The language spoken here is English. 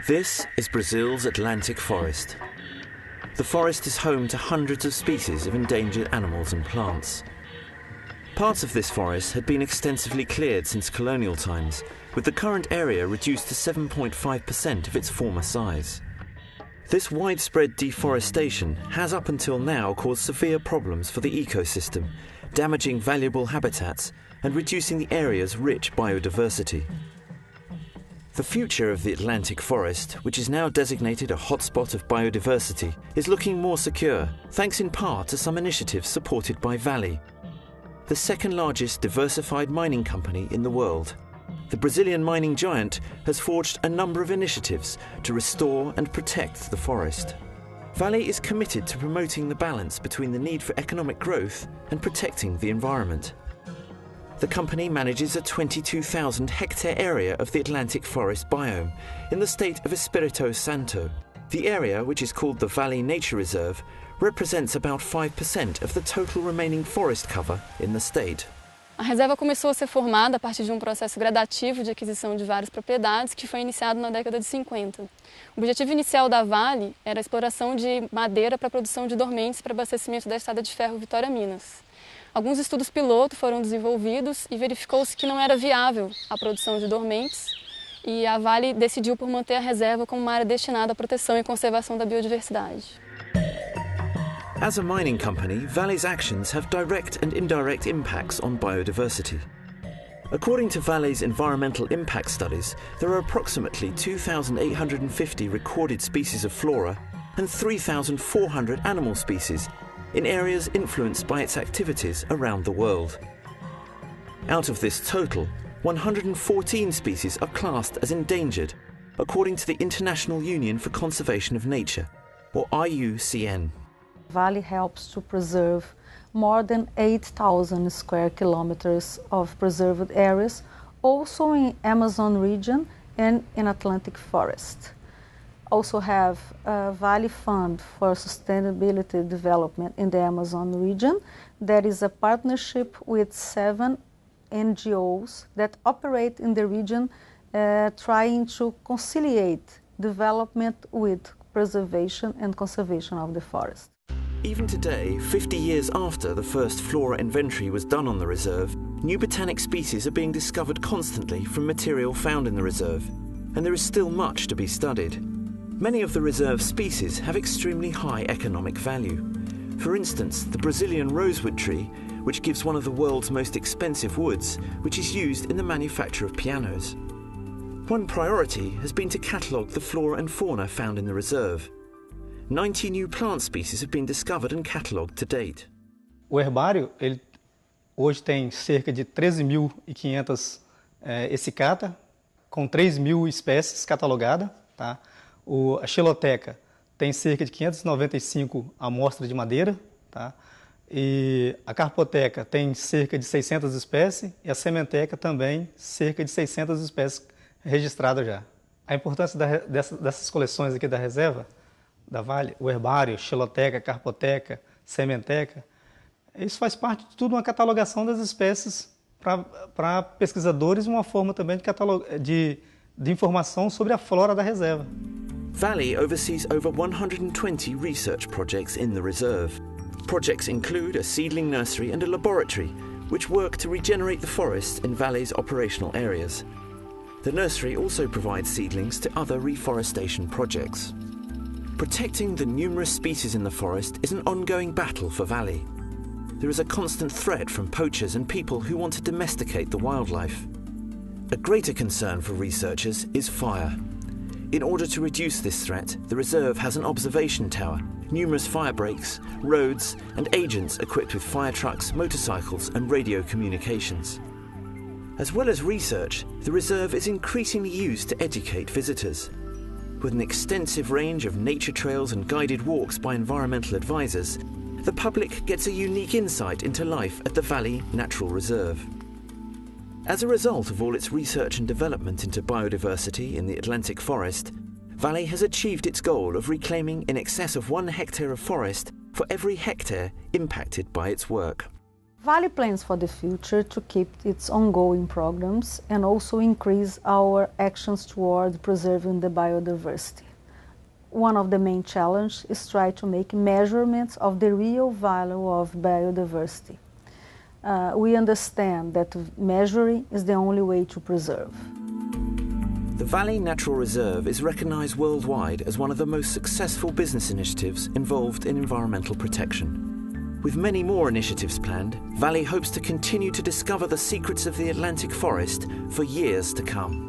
This is Brazil's Atlantic forest. The forest is home to hundreds of species of endangered animals and plants. Parts of this forest had been extensively cleared since colonial times, with the current area reduced to 7.5% of its former size. This widespread deforestation has up until now caused severe problems for the ecosystem, damaging valuable habitats and reducing the area's rich biodiversity. The future of the Atlantic forest, which is now designated a hotspot of biodiversity, is looking more secure, thanks in part to some initiatives supported by Vale, the second largest diversified mining company in the world. The Brazilian mining giant has forged a number of initiatives to restore and protect the forest. Vale is committed to promoting the balance between the need for economic growth and protecting the environment. The company manages a 22,000-hectare area of the Atlantic forest biome in the state of Espírito Santo. The area, which is called the Vale Nature Reserve, represents about 5% of the total remaining forest cover in the state. A reserva começou a ser formada a partir de processo gradativo de aquisição de várias propriedades que foi iniciado na década de 50. O objetivo inicial da Vale era a exploração de madeira para a produção de dormentes para abastecimento da estrada de ferro Vitória-Minas. Alguns estudos piloto foram desenvolvidos e verificou-se que não era viável a produção de dormentes e a Vale decidiu por manter a reserva como uma área destinada à proteção e conservação da biodiversidade. As a mining company, Vale's actions have direct and indirect impacts on biodiversity. According to Vale's environmental impact studies, there are approximately 2,850 recorded species of flora and 3,400 animal species in areas influenced by its activities around the world. Out of this total, 114 species are classed as endangered, according to the International Union for Conservation of Nature, or IUCN. Vale helps to preserve more than 8,000 square kilometers of preserved areas, also in Amazon region and in Atlantic forest. Also have a Vale Fund for Sustainability Development in the Amazon region. That is a partnership with 7 NGOs that operate in the region, trying to conciliate development with preservation and conservation of the forest. Even today, 50 years after the first flora inventory was done on the reserve, new botanic species are being discovered constantly from material found in the reserve, and there is still much to be studied. Many of the reserve species have extremely high economic value. For instance, the Brazilian rosewood tree, which gives one of the world's most expensive woods, which is used in the manufacture of pianos. One priority has been to catalogue the flora and fauna found in the reserve. 90 new plant species have been discovered and catalogued to date. O herbário, ele hoje tem cerca de 13.500 ecicata, com 3.000 espécies catalogadas, tá? A xiloteca tem cerca de 595 amostras de madeira, tá? E a carpoteca tem cerca de 600 espécies e a sementeca também cerca de 600 espécies registradas já. A importância dessas coleções aqui da reserva, da Vale, o herbário, xiloteca, carpoteca, sementeca, isso faz parte de tudo uma catalogação das espécies para pesquisadores, uma forma também de informação sobre a flora da reserva. Vale oversees over 120 research projects in the reserve. Projects include a seedling nursery and a laboratory, which work to regenerate the forest in Vale's operational areas. The nursery also provides seedlings to other reforestation projects. Protecting the numerous species in the forest is an ongoing battle for Vale. There is a constant threat from poachers and people who want to domesticate the wildlife. A greater concern for researchers is fire. In order to reduce this threat, the reserve has an observation tower, numerous fire breaks, roads, and agents equipped with fire trucks, motorcycles, and radio communications. As well as research, the reserve is increasingly used to educate visitors. With an extensive range of nature trails and guided walks by environmental advisors, the public gets a unique insight into life at the Vale Natural Reserve. As a result of all its research and development into biodiversity in the Atlantic forest, Vale has achieved its goal of reclaiming in excess of 1 hectare of forest for every hectare impacted by its work. Vale plans for the future to keep its ongoing programs and also increase our actions toward preserving the biodiversity. One of the main challenges is try to make measurements of the real value of biodiversity. We understand that measuring is the only way to preserve. The Vale Natural Reserve is recognised worldwide as one of the most successful business initiatives involved in environmental protection. With many more initiatives planned, Vale hopes to continue to discover the secrets of the Atlantic forest for years to come.